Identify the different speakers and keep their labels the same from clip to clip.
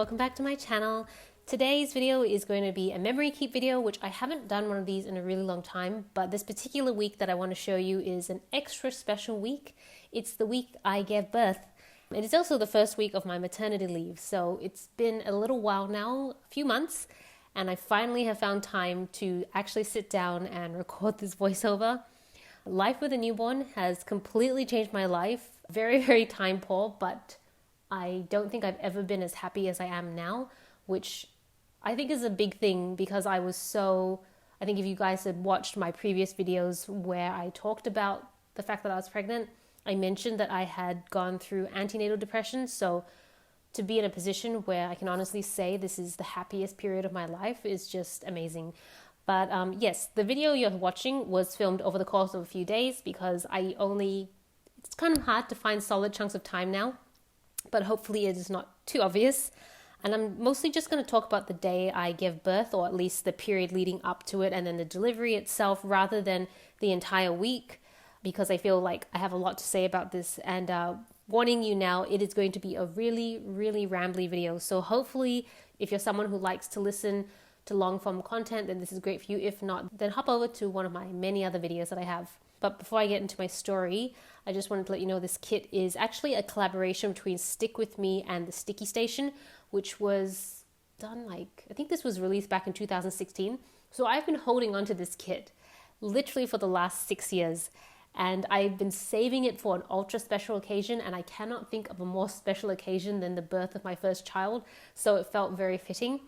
Speaker 1: welcome back to my channel. Today's video is going to be a memory keep video, which I haven't done one of these in a really long time, but this particular week that I want to show you is an extra special week. It's the week I gave birth. It is also the first week of my maternity leave, so it's been a little while now, a few months, and I finally have found time to actually sit down and record this voiceover. Life with a newborn has completely changed my life. Very, very time poor, but I don't think I've ever been as happy as I am now, which I think is a big thing because I think if you guys had watched my previous videos where I talked about the fact that I was pregnant, I mentioned that I had gone through antenatal depression. So to be in a position where I can honestly say this is the happiest period of my life is just amazing. But yes, the video you're watching was filmed over the course of a few days because it's kind of hard to find solid chunks of time now, but hopefully it is not too obvious. And I'm mostly just going to talk about the day I gave birth, or at least the period leading up to it, and then the delivery itself, rather than the entire week, because I feel like I have a lot to say about this. And warning you now, it is going to be a really, really rambly video. So hopefully, if you're someone who likes to listen to long form content, then this is great for you. If not, then hop over to one of my many other videos that I have. But before I get into my story, I just wanted to let you know this kit is actually a collaboration between Stick With Me and the Sticky Station, which was done I think this was released back in 2016. So I've been holding on to this kit literally for the last 6 years. And I've been saving it for an ultra special occasion, and I cannot think of a more special occasion than the birth of my first child. So it felt very fitting.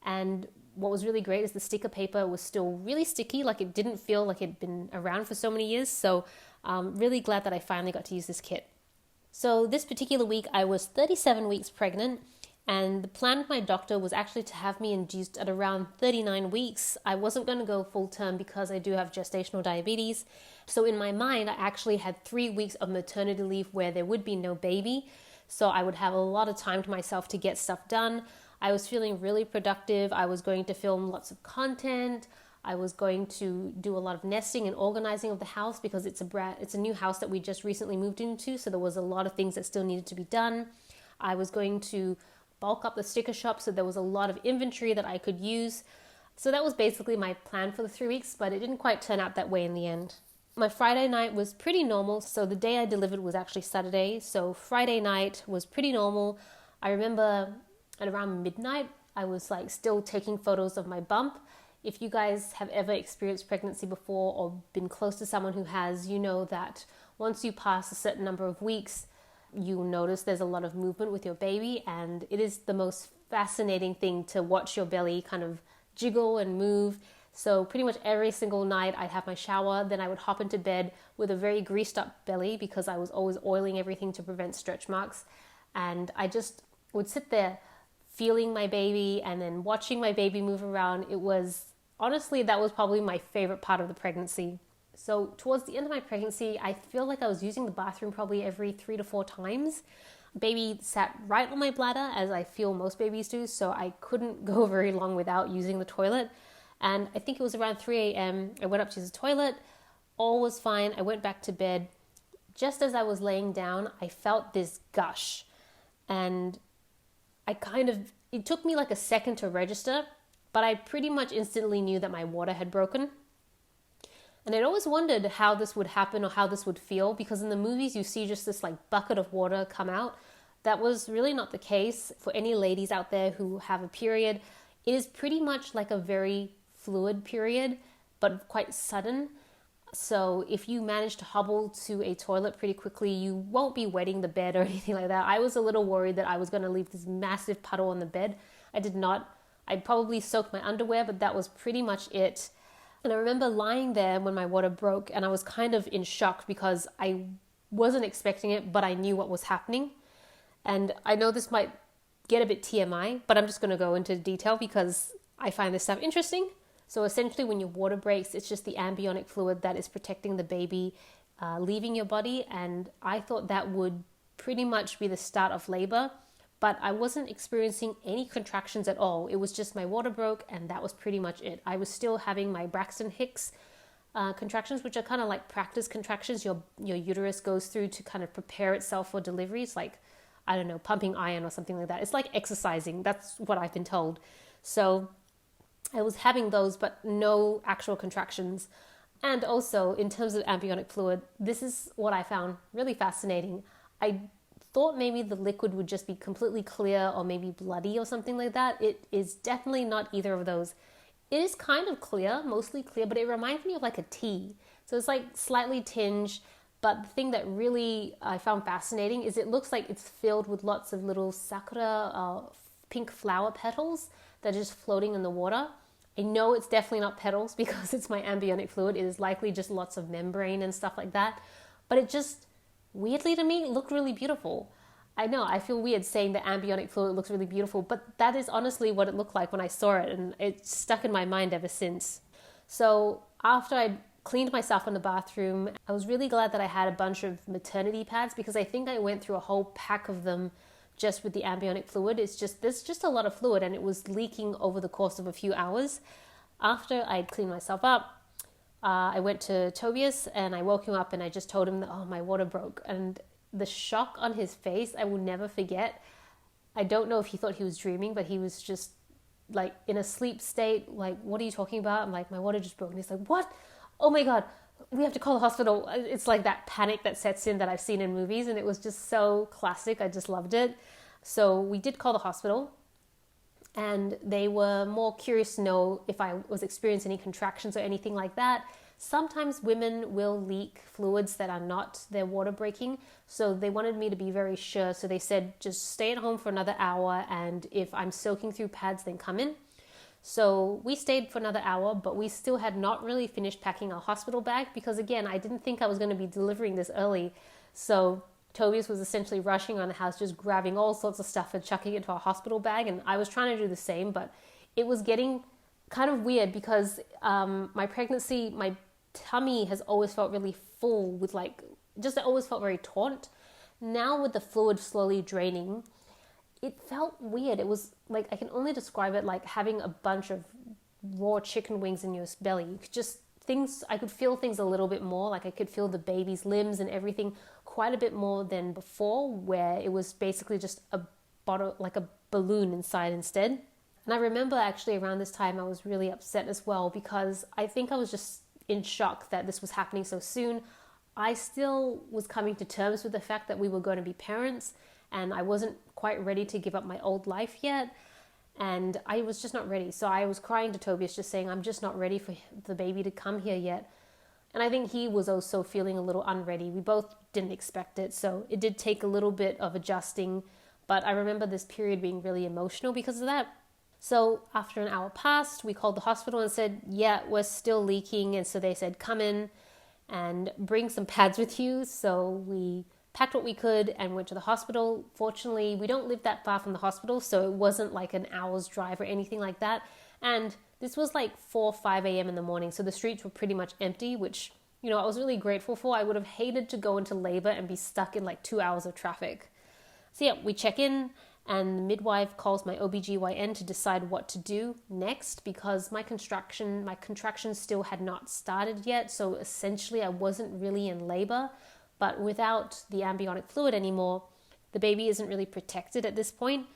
Speaker 1: And what was really great is the sticker paper was still really sticky, like it didn't feel like it'd been around for so many years. So really glad that I finally got to use this kit. So this particular week I was 37 weeks pregnant, and the plan with my doctor was actually to have me induced at around 39 weeks. I wasn't going to go full term because I do have gestational diabetes. So in my mind, I actually had 3 weeks of maternity leave where there would be no baby. So I would have a lot of time to myself to get stuff done. I was feeling really productive. I was going to film lots of content. I was going to do a lot of nesting and organizing of the house because it's a new house that we just recently moved into. So there was a lot of things that still needed to be done. I was going to bulk up the sticker shop, so there was a lot of inventory that I could use. So that was basically my plan for the 3 weeks, but it didn't quite turn out that way in the end. My Friday night was pretty normal. So the day I delivered was actually Saturday. So Friday night was pretty normal. I remember at around midnight, I was still taking photos of my bump. If you guys have ever experienced pregnancy before or been close to someone who has, you know that once you pass a certain number of weeks, you'll notice there's a lot of movement with your baby, and it is the most fascinating thing to watch your belly kind of jiggle and move. So pretty much every single night I'd have my shower, then I would hop into bed with a very greased up belly because I was always oiling everything to prevent stretch marks. And I just would sit there feeling my baby and then watching my baby move around. Honestly, that was probably my favorite part of the pregnancy. So towards the end of my pregnancy, I feel like I was using the bathroom probably every 3 to 4 times. Baby sat right on my bladder, as I feel most babies do, so I couldn't go very long without using the toilet. And I think it was around 3 a.m. I went up to use the toilet. All was fine. I went back to bed. Just as I was laying down, I felt this gush. And it took me like a second to register, but I pretty much instantly knew that my water had broken. And I'd always wondered how this would happen or how this would feel, because in the movies you see just this bucket of water come out. That was really not the case. For any ladies out there who have a period, it is pretty much like a very fluid period, but quite sudden. So if you manage to hobble to a toilet pretty quickly, you won't be wetting the bed or anything like that. I was a little worried that I was going to leave this massive puddle on the bed. I did not. I'd probably soaked my underwear, but that was pretty much it. And I remember lying there when my water broke, and I was kind of in shock because I wasn't expecting it, but I knew what was happening. And I know this might get a bit TMI, but I'm just going to go into detail because I find this stuff interesting. So essentially when your water breaks, it's just the amniotic fluid that is protecting the baby leaving your body. And I thought that would pretty much be the start of labor, but I wasn't experiencing any contractions at all. It was just my water broke, and that was pretty much it. I was still having my Braxton Hicks contractions, which are kind of like practice contractions your uterus goes through to kind of prepare itself for delivery. It's like I don't know, pumping iron or something like that. It's like exercising. That's what I've been told. So I was having those, but no actual contractions. And also, in terms of amniotic fluid, this is what I found really fascinating. I thought maybe the liquid would just be completely clear or maybe bloody or something like that. It is definitely not either of those. It is kind of clear, mostly clear, but it reminds me of like a tea. So it's like slightly tinged, but the thing that really I found fascinating is it looks like it's filled with lots of little sakura pink flower petals that are just floating in the water. I know it's definitely not petals because it's my amniotic fluid. It is likely just lots of membrane and stuff like that. But it just, weirdly to me, looked really beautiful. I know, I feel weird saying that amniotic fluid looks really beautiful, but that is honestly what it looked like when I saw it, and it's stuck in my mind ever since. So after I cleaned myself in the bathroom, I was really glad that I had a bunch of maternity pads because I think I went through a whole pack of them just with the amniotic fluid. There's just a lot of fluid, and it was leaking over the course of a few hours. After I'd cleaned myself up, I went to Tobias and I woke him up and I just told him that, oh, my water broke. And the shock on his face, I will never forget. I don't know if he thought he was dreaming, but he was just like in a sleep state. Like, what are you talking about? I'm like, my water just broke. And he's like, what? Oh my God, we have to call the hospital. It's like that panic that sets in that I've seen in movies. And it was just so classic. I just loved it. So we did call the hospital. And they were more curious to know if I was experiencing any contractions or anything like that. Sometimes women will leak fluids that are not their water breaking. So they wanted me to be very sure. So they said, just stay at home for another hour. And if I'm soaking through pads, then come in. So we stayed for another hour, but we still had not really finished packing our hospital bag because, again, I didn't think I was going to be delivering this early. So Tobias was essentially rushing around the house, just grabbing all sorts of stuff and chucking it into our hospital bag. And I was trying to do the same, but it was getting kind of weird because my pregnancy, my tummy has always felt really full with like, just it always felt very taut. Now with the fluid slowly draining, it felt weird. It was like, I can only describe it like having a bunch of raw chicken wings in your belly. You could just I could feel things a little bit more. Like I could feel the baby's limbs and everything quite a bit more than before, where it was basically just a bottle, like a balloon inside instead. And I remember actually around this time I was really upset as well because I think I was just in shock that this was happening so soon. I still was coming to terms with the fact that we were going to be parents, and I wasn't quite ready to give up my old life yet. And I was just not ready. So I was crying to Tobias, just saying, I'm just not ready for the baby to come here yet. And I think he was also feeling a little unready. We both didn't expect it. So it did take a little bit of adjusting. But I remember this period being really emotional because of that. So after an hour passed, we called the hospital and said, yeah, we're still leaking. And so they said, come in and bring some pads with you. So we packed what we could and went to the hospital. Fortunately, we don't live that far from the hospital, so it wasn't like an hour's drive or anything like that. And this was like 4 or 5 a.m. in the morning, so the streets were pretty much empty, which, you know, I was really grateful for. I would have hated to go into labor and be stuck in like 2 hours of traffic. So yeah, we check in and the midwife calls my OBGYN to decide what to do next because my contractions still had not started yet. So essentially I wasn't really in labor. But without the amniotic fluid anymore, the baby isn't really protected at this point.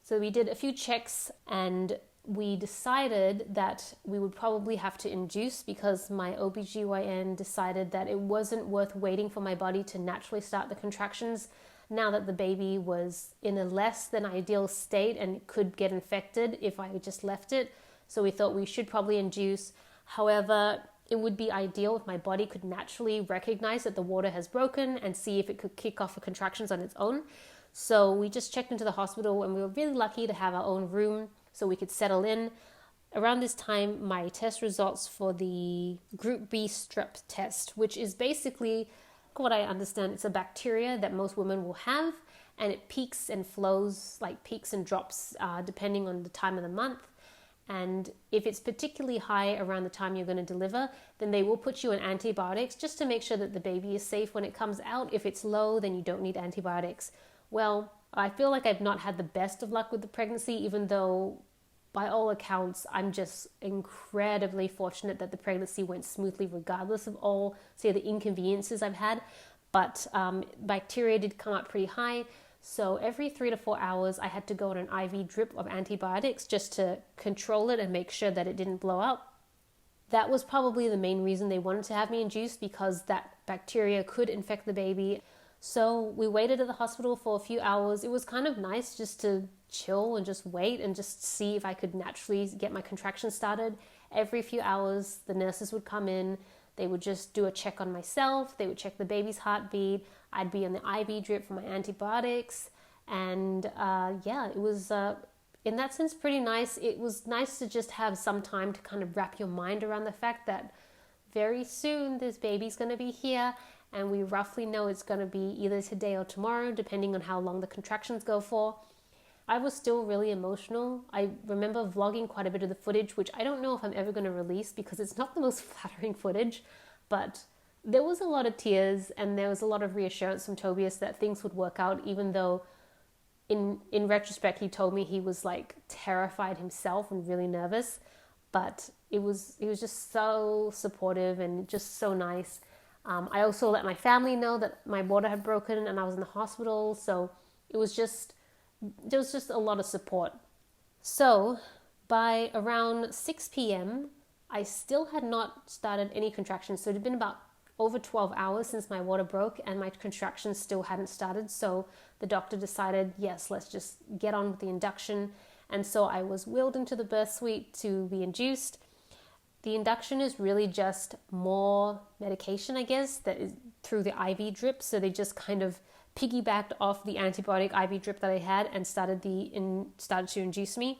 Speaker 1: So we did a few checks and we decided that we would probably have to induce because my OBGYN decided that it wasn't worth waiting for my body to naturally start the contractions now that the baby was in a less than ideal state and could get infected if I just left it. So we thought we should probably induce. However, it would be ideal if my body could naturally recognize that the water has broken and see if it could kick off the contractions on its own. So we just checked into the hospital and we were really lucky to have our own room so we could settle in. Around this time, my test results for the Group B strep test, which is basically, what I understand, it's a bacteria that most women will have, and it peaks and flows, like peaks and drops depending on the time of the month. And if it's particularly high around the time you're going to deliver, then they will put you on antibiotics just to make sure that the baby is safe when it comes out. If it's low, then you don't need antibiotics. Well, I feel like I've not had the best of luck with the pregnancy, even though by all accounts, I'm just incredibly fortunate that the pregnancy went smoothly regardless of all, say, the inconveniences I've had. But bacteria did come up pretty high. So every 3 to 4 hours, I had to go on an IV drip of antibiotics just to control it and make sure that it didn't blow up. That was probably the main reason they wanted to have me induced, because that bacteria could infect the baby. So we waited at the hospital for a few hours. It was kind of nice just to chill and just wait and just see if I could naturally get my contractions started. Every few hours, the nurses would come in. They would just do a check on myself. They would check the baby's heartbeat. I'd be on the IV drip for my antibiotics. And it was, in that sense, pretty nice. It was nice to just have some time to kind of wrap your mind around the fact that very soon this baby's going to be here. And we roughly know it's going to be either today or tomorrow, depending on how long the contractions go for. I was still really emotional. I remember vlogging quite a bit of the footage, which I don't know if I'm ever going to release because it's not the most flattering footage, but there was a lot of tears and there was a lot of reassurance from Tobias that things would work out, even though in retrospect, he told me he was like terrified himself and really nervous, but he was just so supportive and just so nice. I also let my family know that my water had broken and I was in the hospital, so there was just a lot of support. So by around 6 p.m., I still had not started any contractions. So it had been about over 12 hours since my water broke and my contractions still hadn't started. So the doctor decided, yes, let's just get on with the induction. And so I was wheeled into the birth suite to be induced. The induction is really just more medication, I guess, that is through the IV drip. So they just kind of piggybacked off the antibiotic IV drip that I had and started to induce me.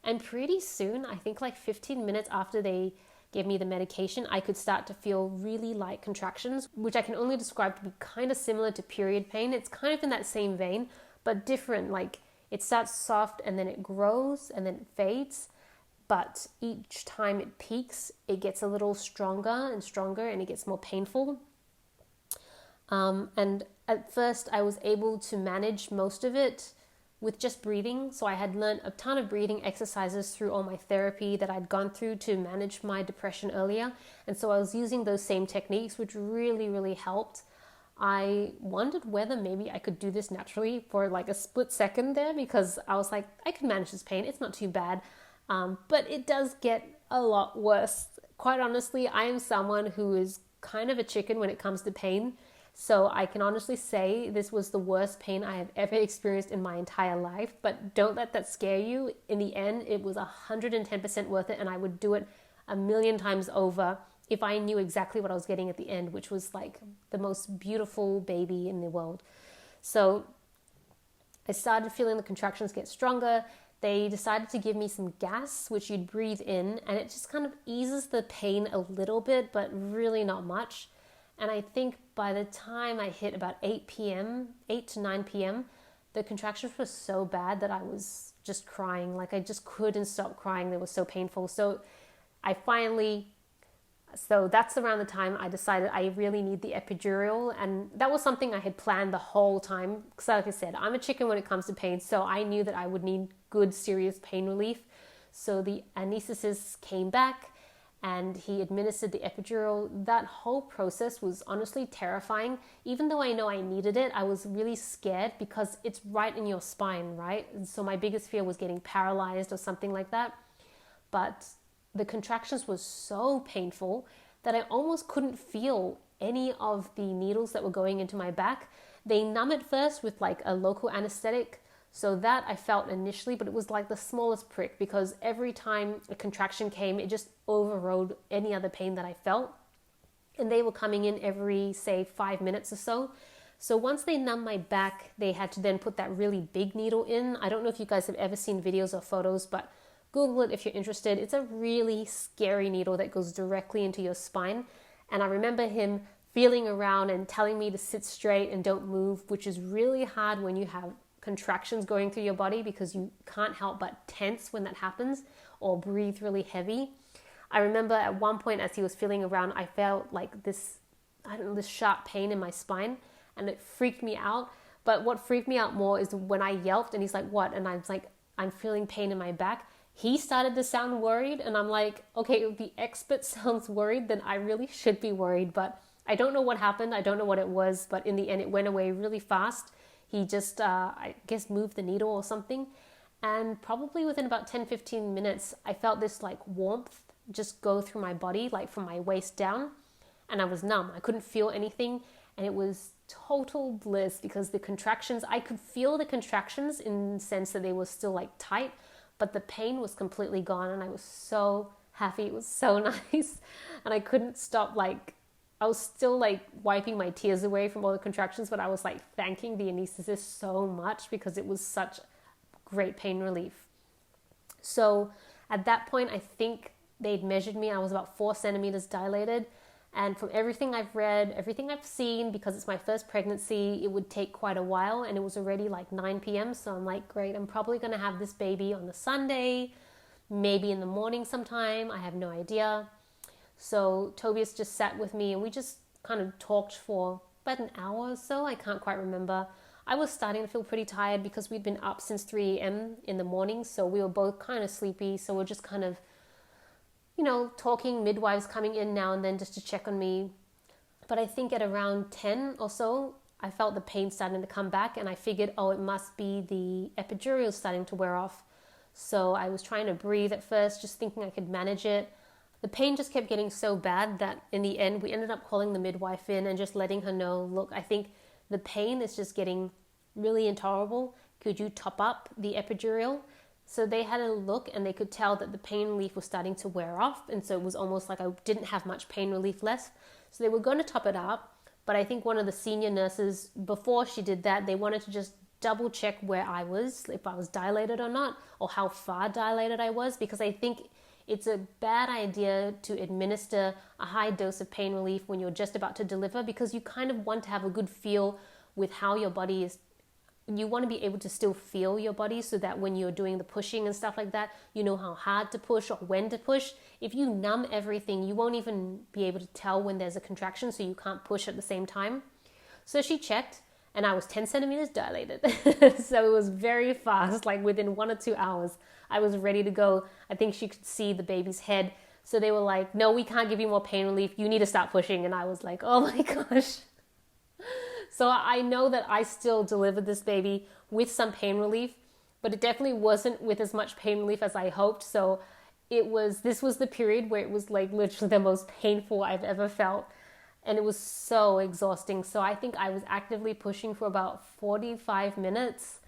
Speaker 1: And pretty soon, I think like 15 minutes after they gave me the medication, I could start to feel really light contractions, which I can only describe to be kind of similar to period pain. It's kind of in that same vein, but different. Like it starts soft and then it grows and then it fades. But each time it peaks, it gets a little stronger and stronger and it gets more painful. And at first I was able to manage most of it with just breathing. So I had learned a ton of breathing exercises through all my therapy that I'd gone through to manage my depression earlier. And so I was using those same techniques, which really, really helped. I wondered whether maybe I could do this naturally for like a split second there, because I was like, I can manage this pain. It's not too bad. But it does get a lot worse. Quite honestly, I am someone who is kind of a chicken when it comes to pain. So I can honestly say this was the worst pain I have ever experienced in my entire life. But don't let that scare you. In the end, it was 110% worth it. And I would do it a million times over if I knew exactly what I was getting at the end, which was like the most beautiful baby in the world. So I started feeling the contractions get stronger. They decided to give me some gas, which you'd breathe in, and it just kind of eases the pain a little bit, but really not much. And I think by the time I hit about 8 to 9 p.m., the contractions were so bad that I was just crying. Like I just couldn't stop crying. They were so painful. So that's around the time I decided I really need the epidural. And that was something I had planned the whole time. Because like I said, I'm a chicken when it comes to pain. So I knew that I would need good, serious pain relief. So the anesthetist came back and he administered the epidural. That whole process was honestly terrifying. Even though I know I needed it, I was really scared because it's right in your spine, right? And so my biggest fear was getting paralyzed or something like that. But the contractions were so painful that I almost couldn't feel any of the needles that were going into my back. They numb it first with like a local anesthetic. So that I felt initially, but it was like the smallest prick because every time a contraction came, it just overrode any other pain that I felt. And they were coming in every, say, 5 minutes or so. So once they numbed my back, they had to then put that really big needle in. I don't know if you guys have ever seen videos or photos, but Google it if you're interested. It's a really scary needle that goes directly into your spine. And I remember him feeling around and telling me to sit straight and don't move, which is really hard when you have contractions going through your body because you can't help but tense when that happens or breathe really heavy. I remember at one point as he was feeling around, I felt like this sharp pain in my spine and it freaked me out. But what freaked me out more is when I yelped and he's like, what? And I was like, I'm feeling pain in my back. He started to sound worried and I'm like, okay, if the expert sounds worried, then I really should be worried. But I don't know what happened. I don't know what it was, but in the end it went away really fast. He just, I guess, moved the needle or something. And probably within about 10-15 minutes, I felt this like warmth just go through my body, like from my waist down. And I was numb. I couldn't feel anything. And it was total bliss because the contractions, I could feel the contractions in the sense that they were still like tight, but the pain was completely gone. And I was so happy. It was so nice. And I couldn't stop, like, I was still like wiping my tears away from all the contractions, but I was like thanking the anesthetist so much because it was such great pain relief. So at that point, I think they'd measured me. I was about 4 centimeters dilated. And from everything I've read, everything I've seen, because it's my first pregnancy, it would take quite a while. And it was already like 9 p.m. So I'm like, great, I'm probably going to have this baby on a Sunday, maybe in the morning sometime. I have no idea. So Tobias just sat with me and we just kind of talked for about an hour or so. I can't quite remember. I was starting to feel pretty tired because we'd been up since 3 a.m. in the morning. So we were both kind of sleepy. So we're just kind of, talking, midwives coming in now and then just to check on me. But I think at around 10 or so, I felt the pain starting to come back and I figured, it must be the epidural starting to wear off. So I was trying to breathe at first, just thinking I could manage it. The pain just kept getting so bad that in the end, we ended up calling the midwife in and just letting her know, look, I think the pain is just getting really intolerable. Could you top up the epidural? So they had a look and they could tell that the pain relief was starting to wear off. And so it was almost like I didn't have much pain relief left. So they were going to top it up. But I think one of the senior nurses, before she did that, they wanted to just double check where I was, if I was dilated or not, or how far dilated I was. Because I think it's a bad idea to administer a high dose of pain relief when you're just about to deliver, because you kind of want to have a good feel with how your body is. You want to be able to still feel your body so that when you're doing the pushing and stuff like that, you know how hard to push or when to push. If you numb everything, you won't even be able to tell when there's a contraction, so you can't push at the same time. So she checked and I was 10 centimeters dilated. So it was very fast, like within 1 or 2 hours, I was ready to go. I think she could see the baby's head. So they were like, no, we can't give you more pain relief. You need to start pushing. And I was like, oh my gosh. So I know that I still delivered this baby with some pain relief, but it definitely wasn't with as much pain relief as I hoped. So this was the period where it was like literally the most painful I've ever felt. And it was so exhausting. So I think I was actively pushing for about 45 minutes.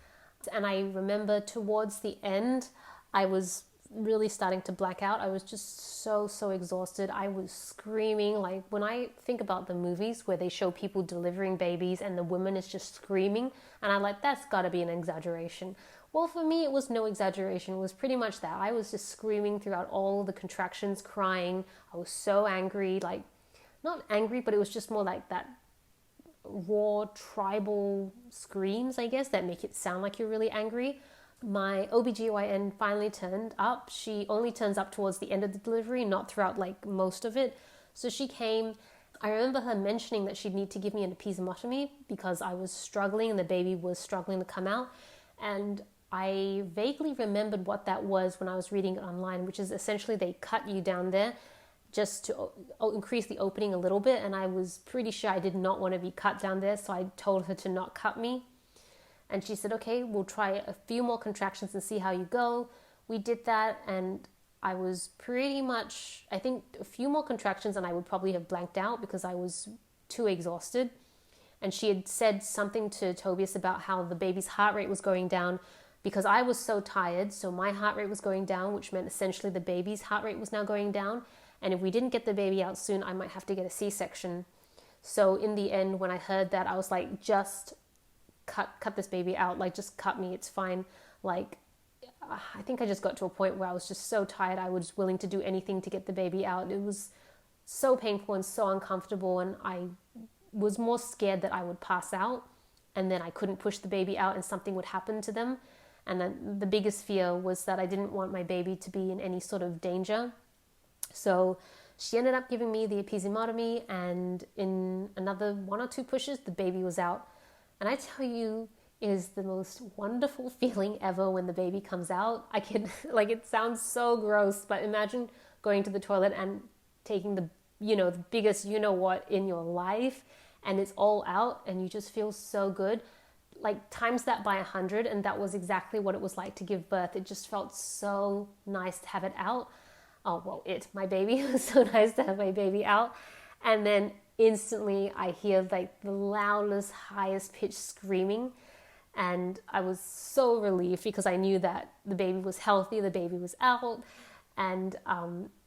Speaker 1: And I remember towards the end, I was really starting to black out. I was just so exhausted. I was screaming. Like when I think about the movies where they show people delivering babies and the woman is just screaming, and I'm like, that's got to be an exaggeration. Well, for me, it was no exaggeration. It was pretty much that. I was just screaming throughout all the contractions, crying. I was so angry, like not angry, but it was just more like that raw tribal screams, I guess, that make it sound like you're really angry. My OBGYN finally turned up. She only turns up towards the end of the delivery, not throughout like most of it. So she came. I remember her mentioning that she'd need to give me an episiotomy because I was struggling and the baby was struggling to come out. And I vaguely remembered what that was when I was reading it online, which is essentially they cut you down there just to increase the opening a little bit. And I was pretty sure I did not want to be cut down there. So I told her to not cut me. And she said, okay, we'll try a few more contractions and see how you go. We did that and I was pretty much, I think a few more contractions and I would probably have blanked out because I was too exhausted. And she had said something to Tobias about how the baby's heart rate was going down because I was so tired. So my heart rate was going down, which meant essentially the baby's heart rate was now going down. And if we didn't get the baby out soon, I might have to get a C-section. So in the end, when I heard that, I was like, just cut this baby out, like just cut me, it's fine. Like I think I just got to a point where I was just so tired I was willing to do anything to get the baby out. It was so painful and so uncomfortable, and I was more scared that I would pass out and then I couldn't push the baby out and something would happen to them. And then the biggest fear was that I didn't want my baby to be in any sort of danger. So she ended up giving me the episiotomy, and in another 1 or 2 pushes the baby was out. And I tell you, it is the most wonderful feeling ever when the baby comes out. I can, like, it sounds so gross, but imagine going to the toilet and taking the biggest you-know-what in your life, and it's all out, and you just feel so good. like times that by 100, and that was exactly what it was like to give birth. It just felt so nice to have it out. Oh, well, my baby. It was so nice to have my baby out. And then instantly I hear like the loudest, highest pitched screaming. And I was so relieved because I knew that the baby was healthy, the baby was out. And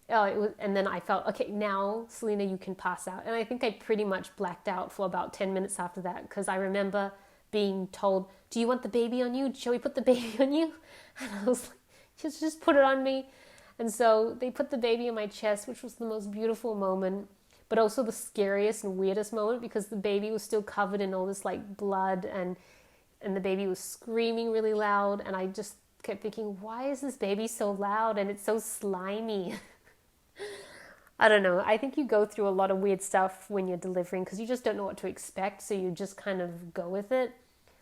Speaker 1: and then I felt, okay, now, Celina, you can pass out. And I think I pretty much blacked out for about 10 minutes after that, because I remember being told, do you want the baby on you? Shall we put the baby on you? And I was like, just put it on me. And so they put the baby on my chest, which was the most beautiful moment, but also the scariest and weirdest moment, because the baby was still covered in all this like blood, and the baby was screaming really loud. And I just kept thinking, why is this baby so loud and it's so slimy? I don't know. I think you go through a lot of weird stuff when you're delivering because you just don't know what to expect. So you just kind of go with it.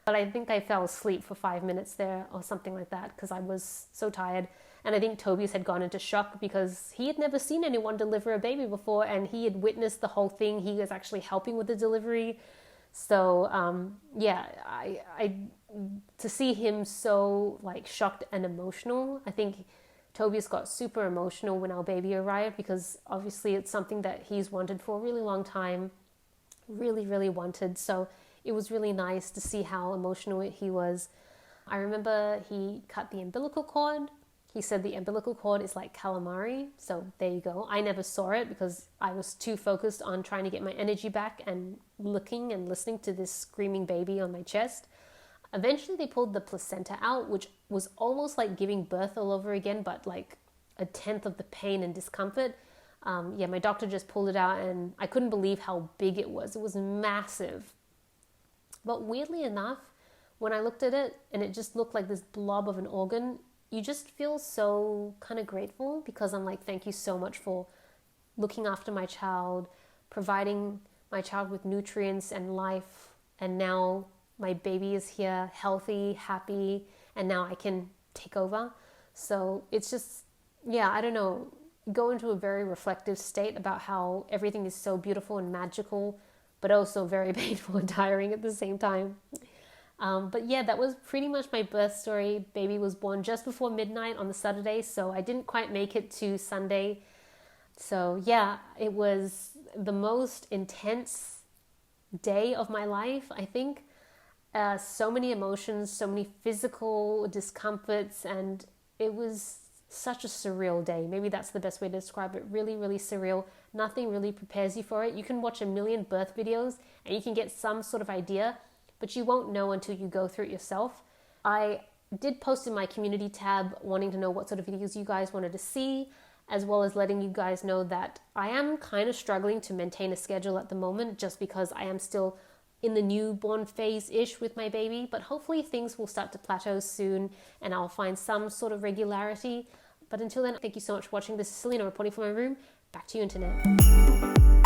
Speaker 1: But I think I fell asleep for 5 minutes there or something like that because I was so tired. And I think Tobias had gone into shock because he had never seen anyone deliver a baby before, and he had witnessed the whole thing. He was actually helping with the delivery. So I to see him so like shocked and emotional, I think Tobias got super emotional when our baby arrived, because obviously it's something that he's wanted for a really long time, really, really wanted. So it was really nice to see how emotional he was. I remember he cut the umbilical cord. He said the umbilical cord is like calamari. So there you go. I never saw it because I was too focused on trying to get my energy back and looking and listening to this screaming baby on my chest. Eventually they pulled the placenta out, which was almost like giving birth all over again, but like 1/10 of the pain and discomfort. My doctor just pulled it out, and I couldn't believe how big it was. It was massive. But weirdly enough, when I looked at it and it just looked like this blob of an organ, you just feel so kind of grateful, because I'm like, thank you so much for looking after my child, providing my child with nutrients and life, and now my baby is here, healthy, happy, and now I can take over. So it's just, I don't know, go into a very reflective state about how everything is so beautiful and magical, but also very painful and tiring at the same time. That was pretty much my birth story. Baby was born just before midnight on the Saturday, so I didn't quite make it to Sunday. So it was the most intense day of my life, I think. So many emotions, so many physical discomforts, and it was such a surreal day. Maybe that's the best way to describe it. Really, really surreal. Nothing really prepares you for it. You can watch a million birth videos and you can get some sort of idea, but you won't know until you go through it yourself. I did post in my community tab wanting to know what sort of videos you guys wanted to see, as well as letting you guys know that I am kind of struggling to maintain a schedule at the moment, just because I am still in the newborn phase-ish with my baby, but hopefully things will start to plateau soon and I'll find some sort of regularity. But until then, thank you so much for watching. This is Celina reporting from my room. Back to you, internet.